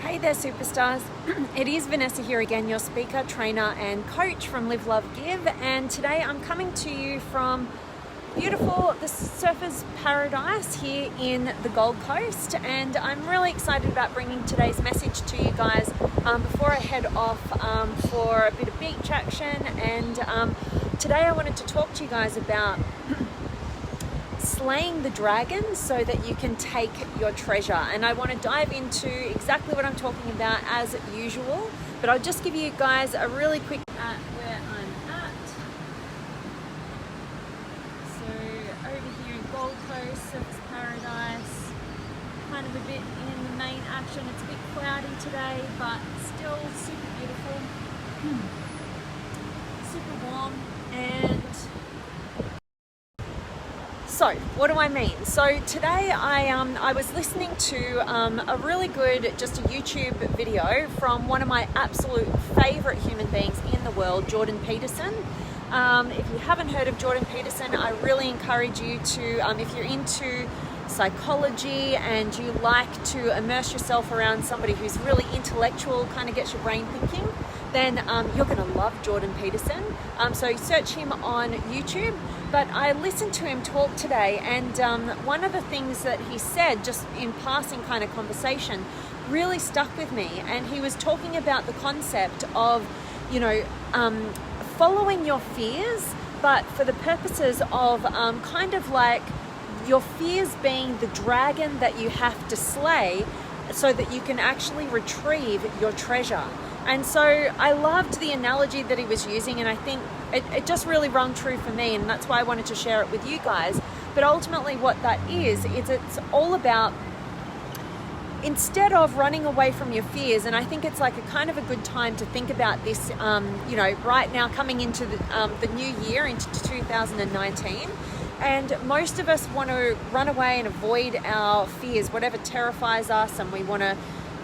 Hey there, superstars. It is Vanessa here again, your speaker, trainer and coach from Live, Love, Give. And today I'm coming to you from beautiful, the surfer's paradise here in the Gold Coast. And I'm really excited about bringing today's message to you guys before I head off for a bit of beach action. And today I wanted to talk to you guys about slaying the dragon so that you can take your treasure. And I want to dive into exactly what I'm talking about as usual, but I'll just give you guys a really quick at where I'm at. So over here in Gold Coast, Surfers Paradise, kind of a bit in the main action. It's a bit cloudy today, but still super beautiful, super warm. And so, what do I mean? So today I was listening to a really good, just a YouTube video from one of my absolute favorite human beings in the world, Jordan Peterson. If you haven't heard of Jordan Peterson, I really encourage you to, if you're into psychology and you like to immerse yourself around somebody who's really intellectual, kind of gets your brain thinking, then you're going to love Jordan Peterson. So search him on YouTube. But I listened to him talk today, and one of the things that he said, just in passing kind of conversation, really stuck with me. And he was talking about the concept of, following your fears, but for the purposes of kind of like your fears being the dragon that you have to slay so that you can actually retrieve your treasure. And so I loved the analogy that he was using, and I think it just really rung true for me, and that's why I wanted to share it with you guys. But ultimately what that is it's all about, instead of running away from your fears, and I think it's like a kind of a good time to think about this, right now coming into the new year, into 2019. And most of us want to run away and avoid our fears, whatever terrifies us, and we want to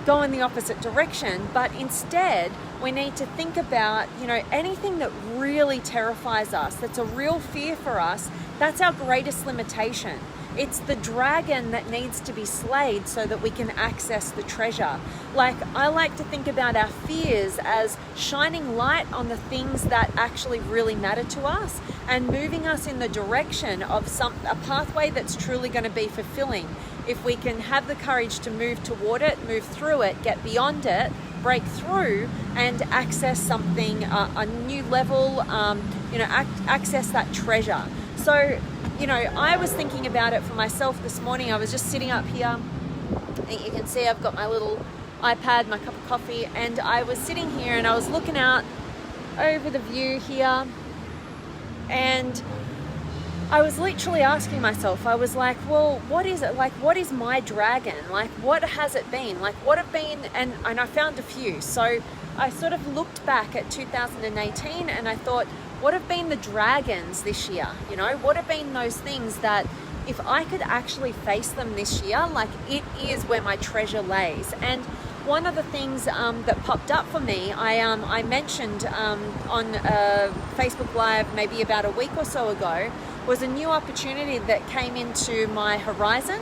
go in the opposite direction. But instead, we need to think about, anything that really terrifies us, that's a real fear for us, that's our greatest limitation. It's the dragon that needs to be slayed so that we can access the treasure. Like, I like to think about our fears as shining light on the things that actually really matter to us and moving us in the direction of a pathway that's truly going to be fulfilling. If we can have the courage to move toward it, move through it, get beyond it, break through and access something, a new level, access that treasure. So, I was thinking about it for myself this morning. I was just sitting up here. You can see I've got my little iPad, my cup of coffee, and I was sitting here and I was looking out over the view here, and I was literally asking myself, I was like, well, what is it? Like, what is my dragon? Like, what has it been? Like, what have been, and I found a few. So I sort of looked back at 2018 and I thought, what have been the dragons this year? What have been those things that if I could actually face them this year, like, it is where my treasure lays. And one of the things that popped up for me, I mentioned on Facebook Live maybe about a week or so ago, was a new opportunity that came into my horizon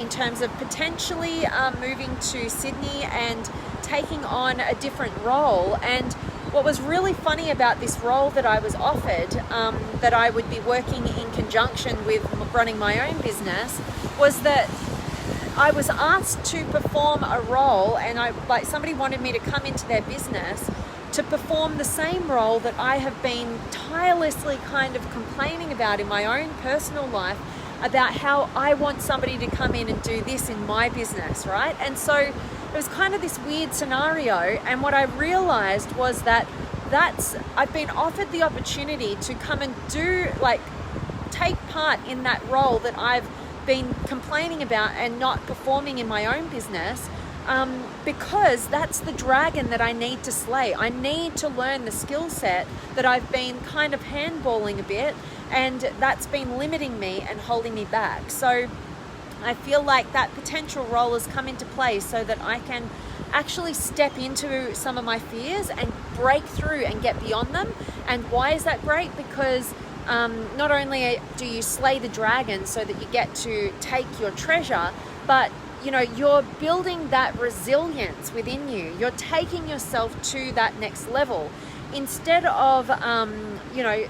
in terms of potentially moving to Sydney and taking on a different role. And what was really funny about this role that I was offered, that I would be working in conjunction with running my own business, was that I was asked to perform a role, and somebody wanted me to come into their business to perform the same role that I have been tirelessly kind of complaining about in my own personal life, about how I want somebody to come in and do this in my business, right? And so it was kind of this weird scenario, and what I realized was that I've been offered the opportunity to come and take part in that role that I've been complaining about and not performing in my own business, because that's the dragon that I need to slay. I need to learn the skill set that I've been kind of handballing a bit, and that's been limiting me and holding me back. So I feel like that potential role has come into play so that I can actually step into some of my fears and break through and get beyond them. And why is that great? Because not only do you slay the dragon so that you get to take your treasure, but you're building that resilience within you. You're taking yourself to that next level. Instead of,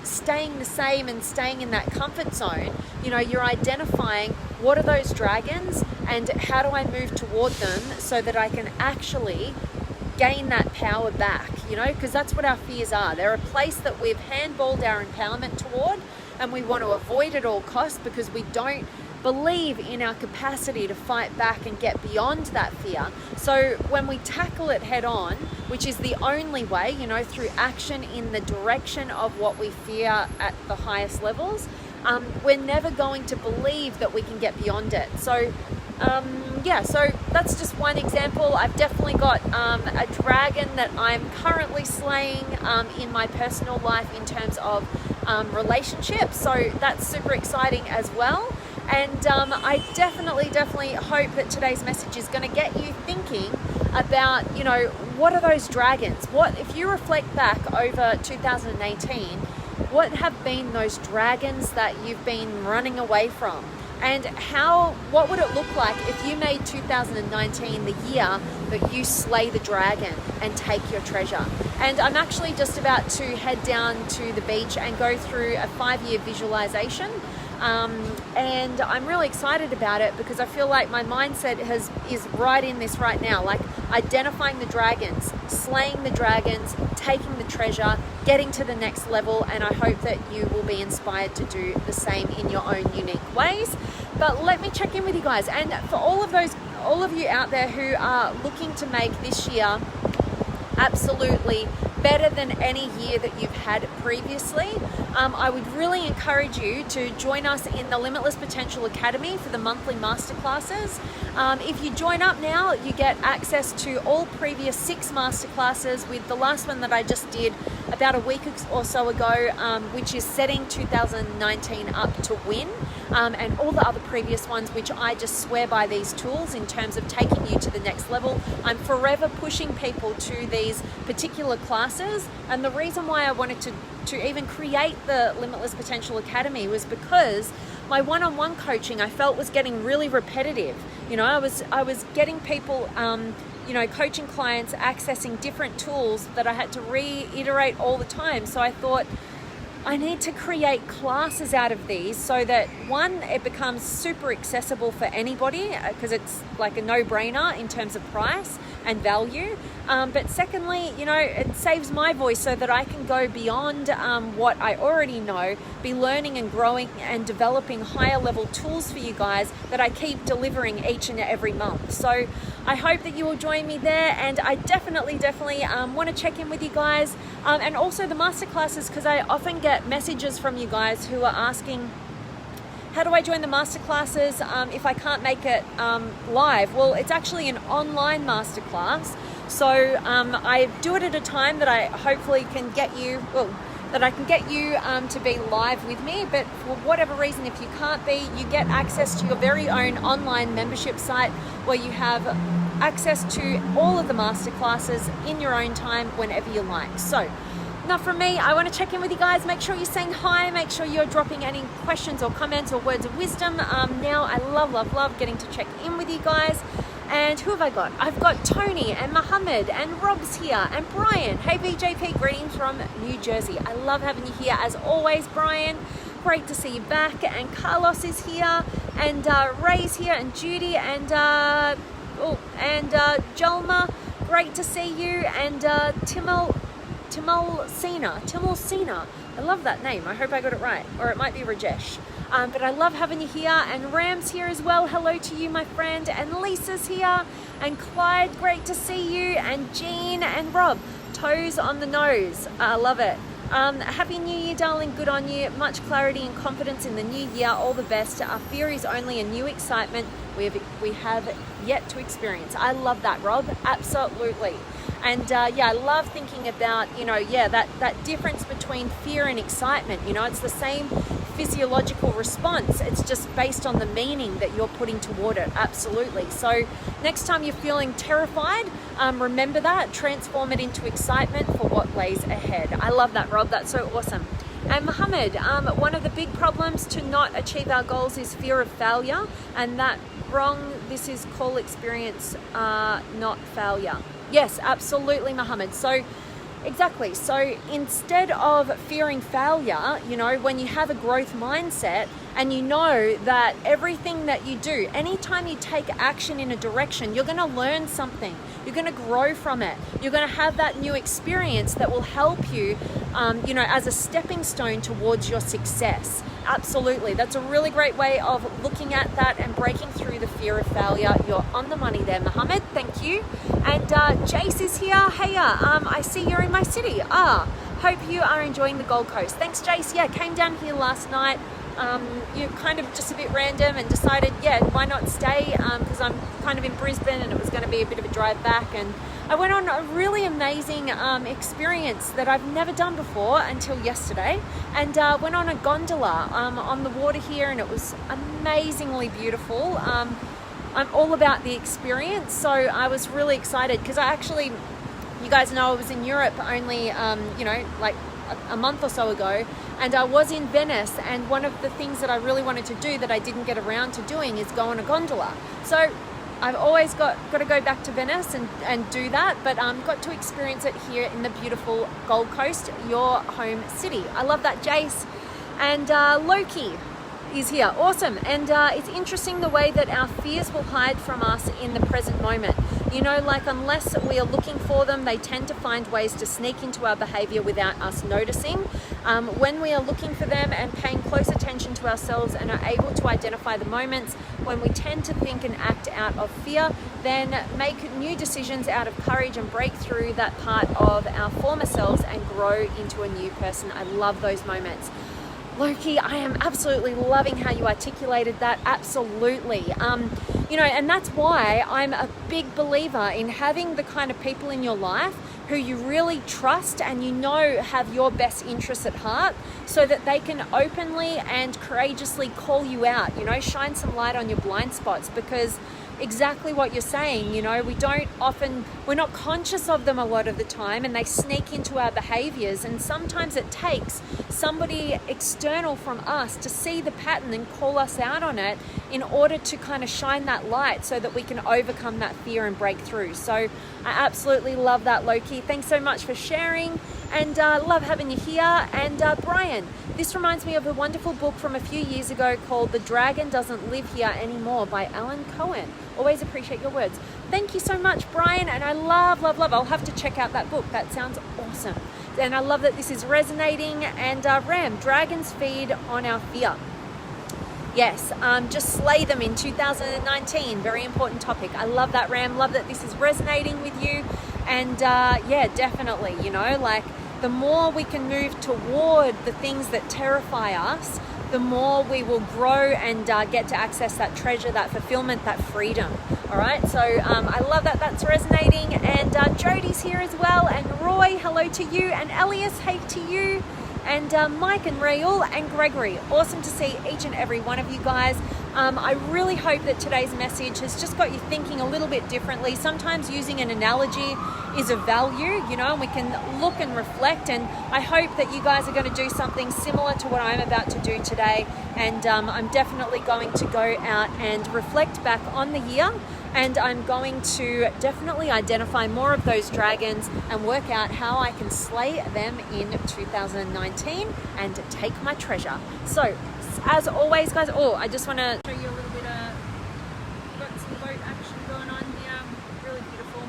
staying the same and staying in that comfort zone, you're identifying what are those dragons and how do I move toward them so that I can actually gain that power back, because that's what our fears are. They're a place that we've handballed our empowerment toward, and we want to avoid at all costs because we don't believe in our capacity to fight back and get beyond that fear. So when we tackle it head on, which is the only way, through action in the direction of what we fear at the highest levels, we're never going to believe that we can get beyond it. So so that's just one example. I've definitely got a dragon that I'm currently slaying in my personal life in terms of relationships. So that's super exciting as well. And I definitely hope that today's message is going to get you thinking about, what are those dragons? What, if you reflect back over 2018, what have been those dragons that you've been running away from? And what would it look like if you made 2019 the year that you slay the dragon and take your treasure? And I'm actually just about to head down to the beach and go through a 5-year visualization. And I'm really excited about it because I feel like my mindset is right in this right now, like identifying the dragons, slaying the dragons, taking the treasure, getting to the next level, and I hope that you will be inspired to do the same in your own unique ways. But let me check in with you guys, and for all of you out there who are looking to make this year absolutely better than any year that you've had previously, I would really encourage you to join us in the Limitless Potential Academy for the monthly masterclasses. If you join up now, you get access to all previous 6 masterclasses, with the last one that I just did about a week or so ago, which is setting 2019 up to win, and all the other previous ones, which I just swear by these tools in terms of taking you to the next level. I'm forever pushing people to these particular classes, and the reason why I wanted to even create the Limitless Potential Academy was because my one-on-one coaching I felt was getting really repetitive. I was getting people coaching clients accessing different tools that I had to reiterate all the time. So I thought, I need to create classes out of these so that, one, it becomes super accessible for anybody because it's like a no-brainer in terms of price and value. But secondly, it saves my voice so that I can go beyond what I already know, be learning and growing and developing higher level tools for you guys that I keep delivering each and every month. So I hope that you will join me there, and I definitely want to check in with you guys, and also the masterclasses, because I often get messages from you guys who are asking, how do I join the masterclasses if I can't make it live? Well, it's actually an online masterclass, so I do it at a time that I hopefully can get you, to be live with me. But for whatever reason, if you can't be, you get access to your very own online membership site where you have access to all of the masterclasses in your own time whenever you like. So enough from me. I want to check in with you guys. Make sure you're saying hi. Make sure you're dropping any questions or comments or words of wisdom. Now I love getting to check in with you guys. And who have I got? I've got Tony and Mohammed and Rob's here and Brian. Hey VJP, greetings from New Jersey. I love having you here as always, Brian. Great to see you back. And Carlos is here, and Ray's here, and Judy, and Jolma. Great to see you. And Timel Sina. I love that name. I hope I got it right. Or it might be Rajesh. But I love having you here. And Ram's here as well. Hello to you, my friend. And Lisa's here. And Clyde, great to see you. And Jean and Rob. Toes on the nose. I love it. Happy New Year, darling. Good on you. Much clarity and confidence in the new year. All the best. Our fear is only a new excitement we have yet to experience. I love that, Rob. Absolutely. And I love thinking about, that difference between fear and excitement. It's the same physiological response. It's just based on the meaning that you're putting toward it. Absolutely. So next time you're feeling terrified, remember that, transform it into excitement for what lays ahead. I love that, Rob. That's so awesome. And Mohammed, one of the big problems to not achieve our goals is fear of failure, and that wrong. This is call experience, not failure. Yes, absolutely, Mohammed. So exactly. So instead of fearing failure, you know, when you have a growth mindset and you know that everything that you do, anytime you take action in a direction, you're going to learn something. You're going to grow from it. You're going to have that new experience that will help you, you know, as a stepping stone towards your success. Absolutely. That's a really great way of looking at that and breaking through the fear of failure. You're on the money there, Mohammed. Thank you. And Jace is here. Hey, I see you're in my city. Hope you are enjoying the Gold Coast. Thanks, Jace. Yeah, came down here last night. You kind of just a bit random and decided, yeah, why not stay? Because I'm kind of in Brisbane and it was going to be a bit of a drive back. And I went on a really amazing experience that I've never done before until yesterday, and went on a gondola on the water here, and it was amazingly beautiful. I'm all about the experience, so I was really excited because you guys know I was in Europe only, you know, like a month or so ago, and I was in Venice, and one of the things that I really wanted to do that I didn't get around to doing is go on a gondola. So I've always got to go back to Venice and do that, but got to experience it here in the beautiful Gold Coast, your home city. I love that, Jace. And Loki is here. Awesome. And it's interesting the way that our fears will hide from us in the present moment. You know, like unless we are looking for them, they tend to find ways to sneak into our behavior without us noticing. When we are looking for them and paying close attention to ourselves and are able to identify the moments when we tend to think and act out of fear, then make new decisions out of courage and break through that part of our former selves and grow into a new person. I love those moments. Loki, I am absolutely loving how you articulated that. Absolutely. You know, and that's why I'm a big believer in having the kind of people in your life who you really trust and you know have your best interests at heart, so that they can openly and courageously call you out, you know, shine some light on your blind spots, because exactly what you're saying, you know, we're not conscious of them a lot of the time, and they sneak into our behaviors, and sometimes it takes somebody external from us to see the pattern and call us out on it in order to kind of shine that light so that we can overcome that fear and break through. So I absolutely love that, Loki. Thanks so much for sharing, and love having you here. And Brian, this reminds me of a wonderful book from a few years ago called The Dragon Doesn't Live Here Anymore by Alan Cohen. Always appreciate your words. Thank you so much, Brian. And I love. I'll have to check out that book. That sounds awesome. And I love that this is resonating. And Ram, dragons feed on our fear. Yes, just slay them in 2019. Very important topic. I love that, Ram. Love that this is resonating with you. And yeah, definitely, you know, like the more we can move toward the things that terrify us, the more we will grow and get to access that treasure, that fulfillment, that freedom. All right, so I love that that's resonating. And Jody's here as well. And Roy, hello to you. And Elias, hey to you. And Mike and Raul and Gregory, awesome to see each and every one of you guys. I really hope that today's message has just got you thinking a little bit differently. Sometimes using an analogy is of value, you know, and we can look and reflect. And I hope that you guys are going to do something similar to what I'm about to do today. And I'm definitely going to go out and reflect back on the year. And I'm going to definitely identify more of those dragons and work out how I can slay them in 2019 and take my treasure. So, as always, guys, I just want to show you a little bit of, got some boat action going on here. Really beautiful.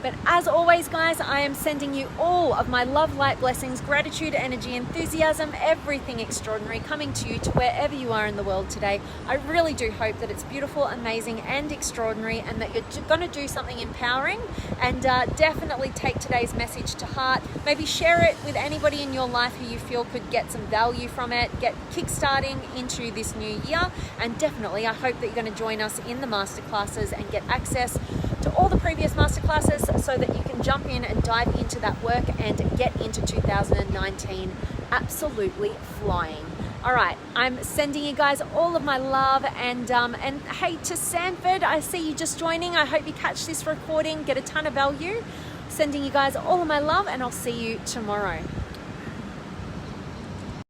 But as always, guys, I am sending you all of my love, light, blessings, gratitude, energy, enthusiasm, everything extraordinary coming to you to wherever you are in the world today. I really do hope that it's beautiful, amazing, and extraordinary, and that you're going to do something empowering, and definitely take today's message to heart. Maybe share it with anybody in your life who you feel could get some value from it, get kickstarting into this new year. And definitely, I hope that you're going to join us in the masterclasses and get access to all the previous masterclasses so that you can jump in and dive into that work and get into 2019 absolutely flying. All right, I'm sending you guys all of my love, and hey, to Sanford, I see you just joining. I hope you catch this recording, get a ton of value. Sending you guys all of my love, and I'll see you tomorrow.